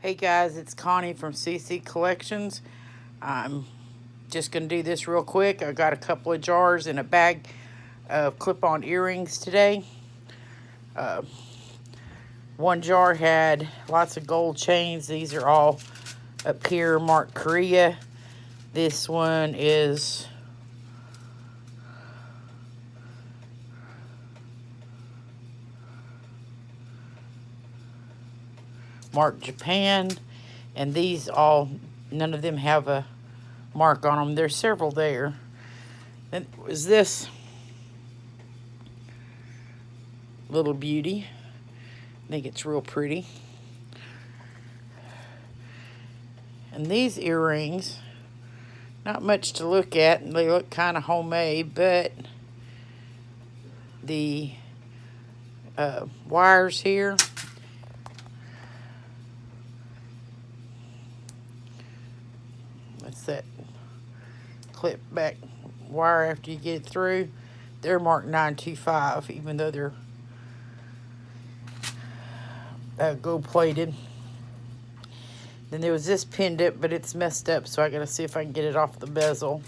Hey guys, it's Connie from CC Collections. I'm just going to do this real quick. I got a couple of jars and a bag of clip-on earrings today. One jar had lots of gold chains. These are all up here marked Korea. This one is marked Japan. And these all, none of them have a mark on them. There's several there. Then was this little beauty. I think it's real pretty. And these earrings, not much to look at. They look kind of homemade, but the wires here, that's that clip back wire after you get it through. They're marked 925, even though they're gold plated. Then there was this pendant, but it's messed up, so I gotta see if I can get it off the bezel.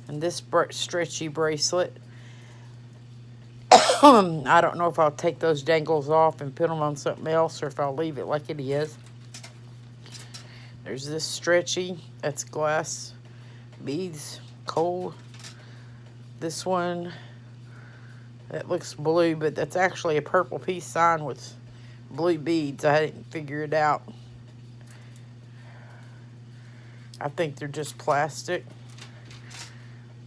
And this stretchy bracelet. I don't know if I'll take those dangles off and put them on something else, or if I'll leave it like it is. There's this stretchy, that's glass beads, cold. This one, that looks blue, but that's actually a purple peace sign with blue beads. I didn't figure it out. I think they're just plastic.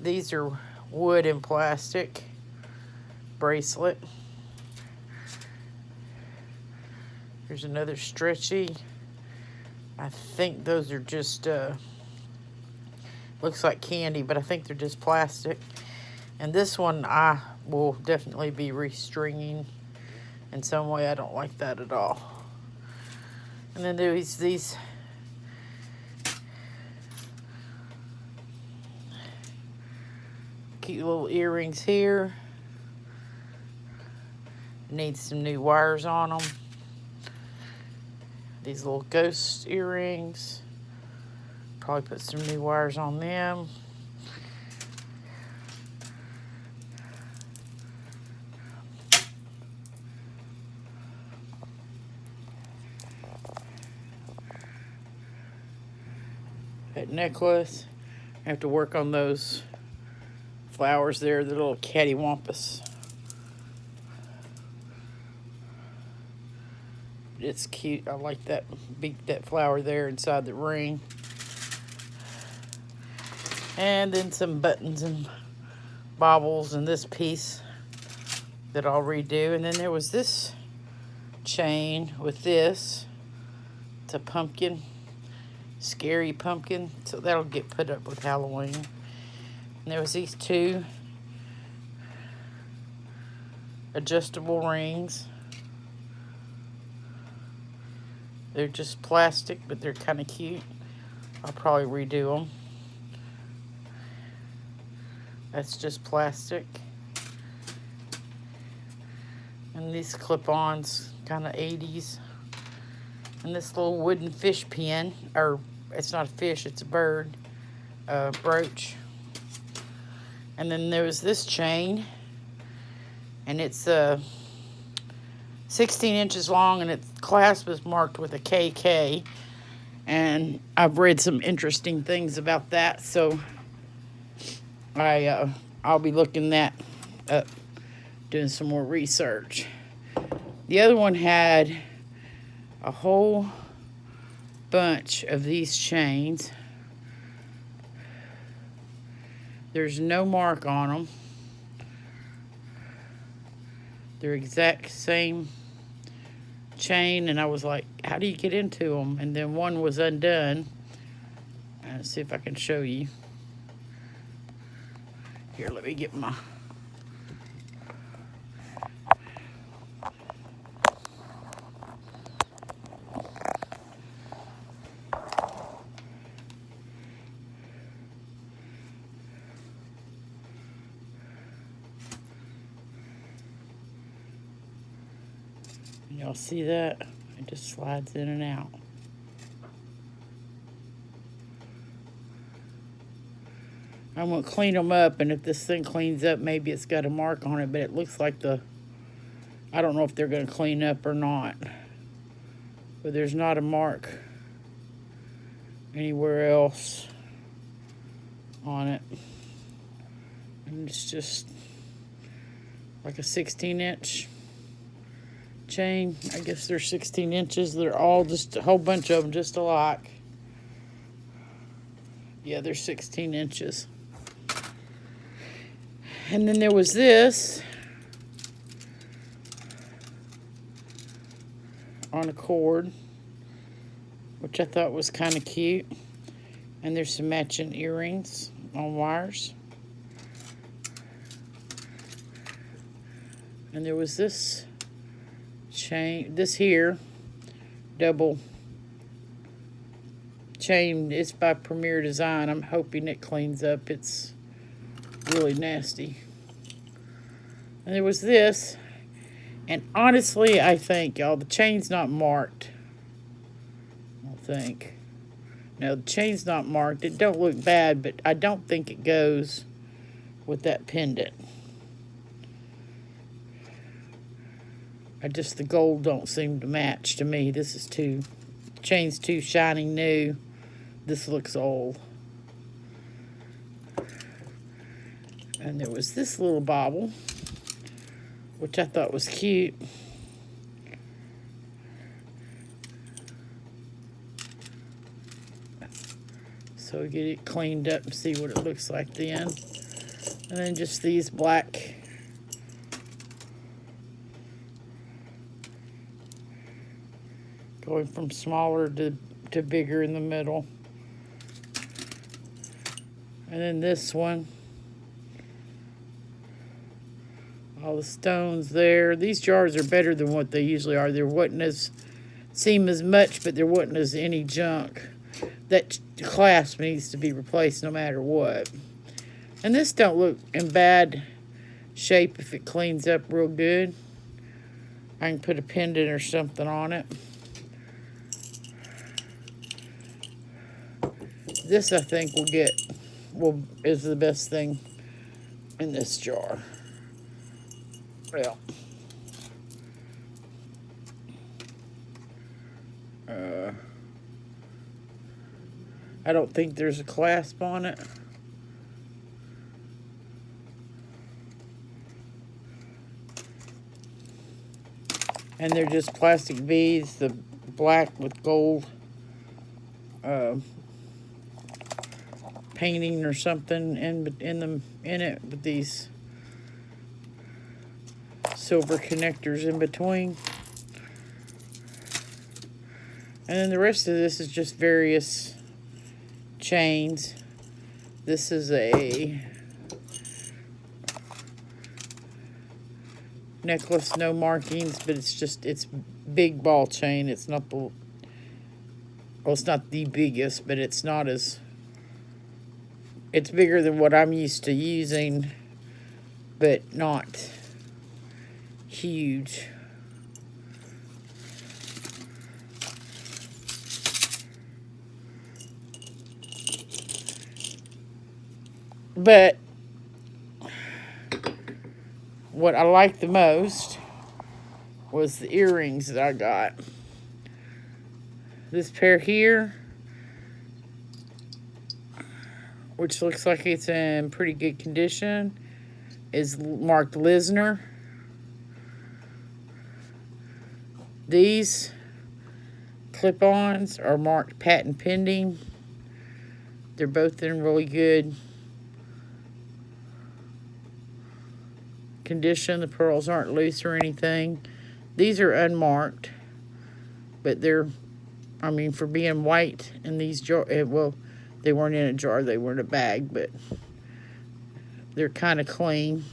These are wood and plastic bracelet. Here's another stretchy. I think those are just looks like candy, but I think they're just plastic. And this one I will definitely be restringing in some way. I don't like that at all. And then there's these cute little earrings here. Need some new wires on them. These little ghost earrings. Probably put some new wires on them. That necklace. I have to work on those flowers there, the little cattywampus. It's cute. I like that flower there inside the ring. And then some buttons and baubles and this piece that I'll redo. And then there was this chain with this. It's a pumpkin, scary pumpkin. So that'll get put up with Halloween. And there was these two adjustable rings. They're just plastic, but they're kind of cute. I'll probably redo them. That's just plastic. And these clip-ons, kind of 80s. And this little wooden fish pin, or it's not a fish, it's a bird, brooch. And then there was this chain, and it's 16 inches long, and its clasp is marked with a KK. And I've read some interesting things about that, so I'll be looking that up, doing some more research. The other one had a whole bunch of these chains. There's no mark on them. They're exact same chain, and I was like, how do you get into them? And then one was undone. Let's see if I can show you. Here, let me get my... Y'all see that? It just slides in and out. I'm going to clean them up, and if this thing cleans up, maybe it's got a mark on it, but it looks like I don't know if they're going to clean up or not. But there's not a mark anywhere else on it. And it's just like a 16-inch chain. I guess they're 16 inches. They're all just a whole bunch of them just alike. Yeah, they're 16 inches. And then there was this on a cord, which I thought was kind of cute. And there's some matching earrings on wires. And there was this chain, this here, double chain. It's by Premier Design. I'm hoping it cleans up. It's really nasty. And there was this, and honestly, I think, y'all, the chain's not marked. I think. No, the chain's not marked. It don't look bad, but I don't think it goes with that pendant. The gold don't seem to match to me. This is the chain's too shiny new. This looks old. And there was this little bauble, which I thought was cute. So we get it cleaned up and see what it looks like then. And then just these black going from smaller to bigger in the middle. And then this one. All the stones there. These jars are better than what they usually are. There wouldn't seem as much, but there wasn't as any junk. That clasp needs to be replaced no matter what. And this don't look in bad shape if it cleans up real good. I can put a pendant or something on it. This I think is the best thing in this jar. Well, I don't think there's a clasp on it. And they're just plastic beads, the black with gold painting or something in it with these silver connectors in between. And then the rest of this is just various chains. This is a necklace, no markings, but it's big ball chain. It's not it's not the biggest, but it's bigger than what I'm used to using, but not huge. But what I liked the most was the earrings that I got. This pair here, which looks like it's in pretty good condition, is marked Lisner. These clip-ons are marked patent pending. They're both in really good condition. The pearls aren't loose or anything. These are unmarked, but they're, I mean, for being white in these jars, well, they weren't in a jar, they were in a bag, but they're kind of clean.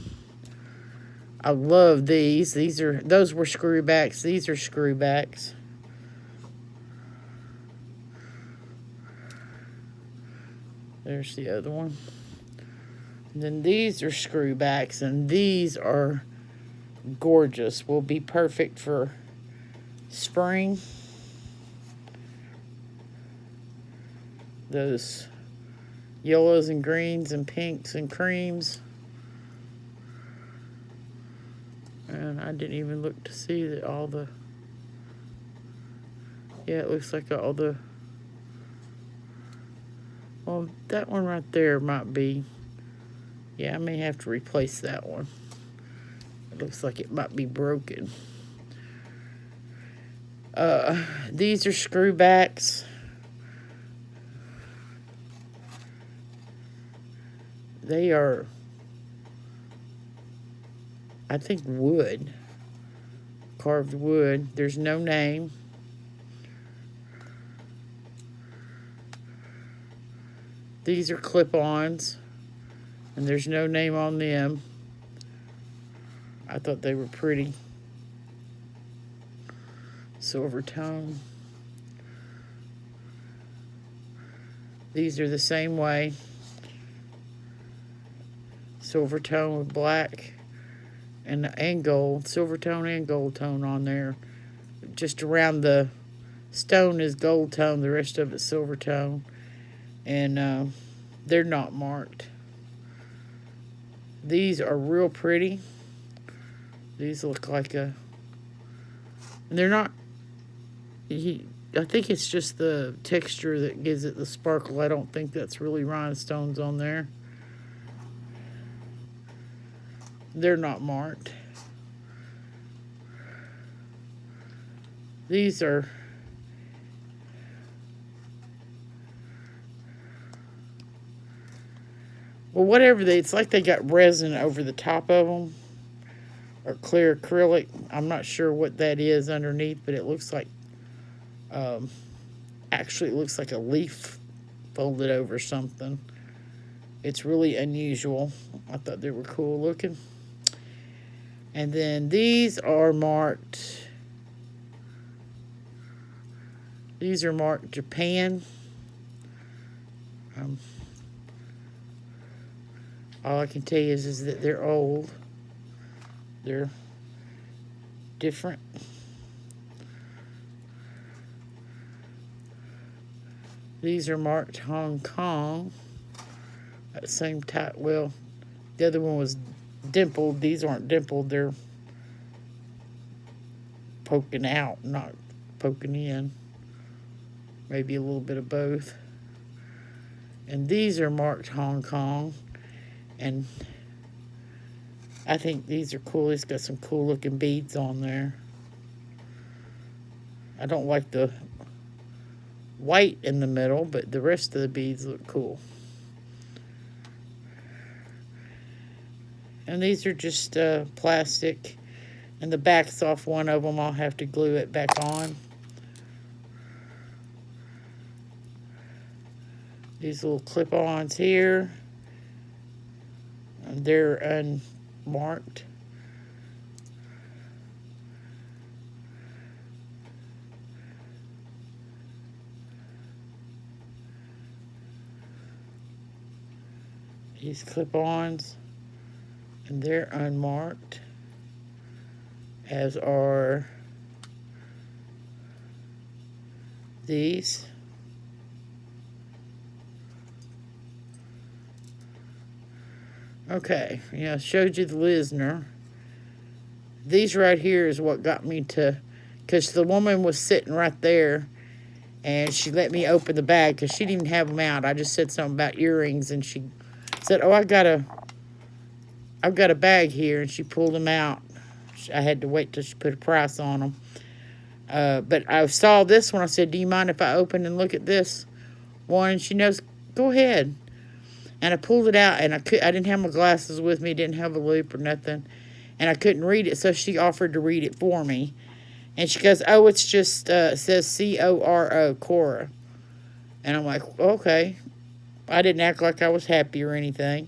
I love these. Those were screwbacks. These are screwbacks. There's the other one. And then these are screwbacks, and these are gorgeous. Will be perfect for spring. Those yellows and greens and pinks and creams. And I didn't even look to see that all the, yeah, it looks like all the, well, that one right there might be, yeah, I may have to replace that one. It looks like it might be broken. These are screw backs. They are, I think, wood. Carved wood. There's no name. These are clip-ons, and there's no name on them. I thought they were pretty. Silver tone. These are the same way. Silver tone with black and gold. Silver tone and gold tone on there. Just around the stone is gold tone. The rest of it's silver tone. And they're not marked. These are real pretty. These look like a... And they're not... I think it's just the texture that gives it the sparkle. I don't think that's really rhinestones on there. They're not marked. These are... Well, whatever it's like they got resin over the top of them. Or clear acrylic. I'm not sure what that is underneath, but it looks like... actually, it looks like a leaf folded over something. It's really unusual. I thought they were cool looking. And then these are marked... These are marked Japan. All I can tell you is that they're old. They're different. These are marked Hong Kong. That same type. Well, the other one was dimpled. These aren't dimpled. They're poking out, not poking in. Maybe a little bit of both. And these are marked Hong Kong. And I think these are cool. It's got some cool looking beads on there. I don't like the white in the middle, but the rest of the beads look cool. And these are just plastic. And the back's off one of them. I'll have to glue it back on. These little clip-ons here. And they're unmarked. These clip-ons. And they're unmarked. As are these. Okay, yeah, showed you the Lisner. These right here is what got me to, because the woman was sitting right there, and she let me open the bag, because she didn't even have them out. I just said something about earrings, and she said, oh, I've got a bag here, and she pulled them out. I had to wait till she put a price on them. But I saw this one. I said, do you mind if I open and look at this one? And she knows, go ahead. And I pulled it out, and I didn't have my glasses with me, didn't have a loop or nothing, and I couldn't read it, so she offered to read it for me. And she goes, oh, it's just, it says C-O-R-O, Coro. And I'm like, okay. I didn't act like I was happy or anything,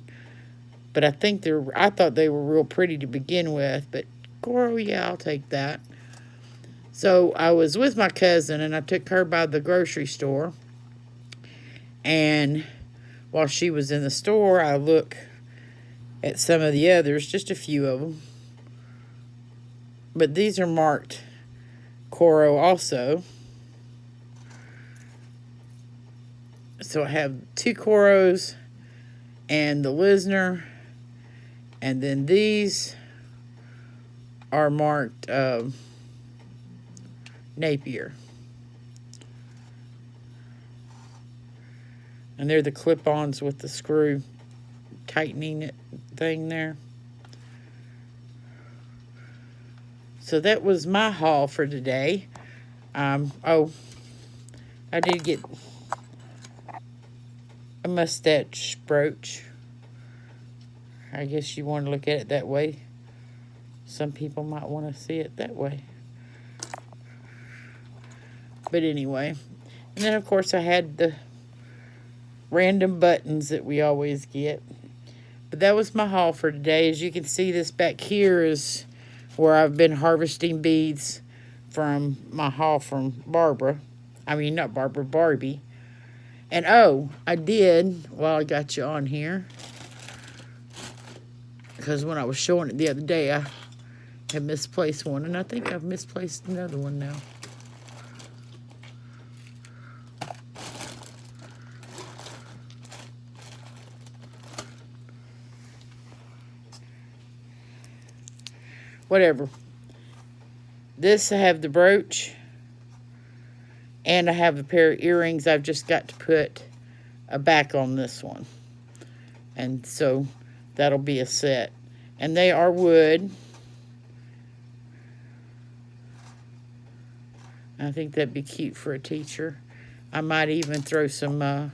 but I thought they were real pretty to begin with, but Coro, yeah, I'll take that. So I was with my cousin, and I took her by the grocery store, and while she was in the store, I look at some of the others, just a few of them. But these are marked Coro also. So I have 2 Coros and the Lisner, and then these are marked Napier. And they're the clip-ons with the screw tightening it thing there. So that was my haul for today. Oh, I did get a mustache brooch. I guess you want to look at it that way. Some people might want to see it that way. But anyway. And then, of course, I had the random buttons that we always get. But that was my haul for today. As you can see, this back here is where I've been harvesting beads from my haul from Barbara. I mean, not Barbara, Barbie. And oh, I did, while I got you on here, because when I was showing it the other day, I had misplaced one, and I think I've misplaced another one now. Whatever. This, I have the brooch, and I have a pair of earrings. I've just got to put a back on this one. And so that'll be a set. And they are wood. I think that'd be cute for a teacher. I might even throw some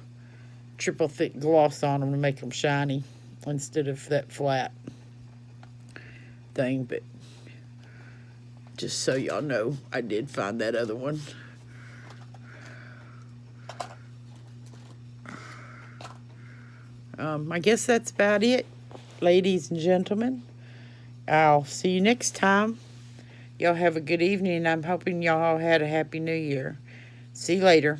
triple thick gloss on them to make them shiny instead of that flat thing. But just so y'all know, I did find that other one. I guess that's about it, ladies and gentlemen. I'll see you next time. Y'all have a good evening. I'm hoping y'all had a happy new year. See you later.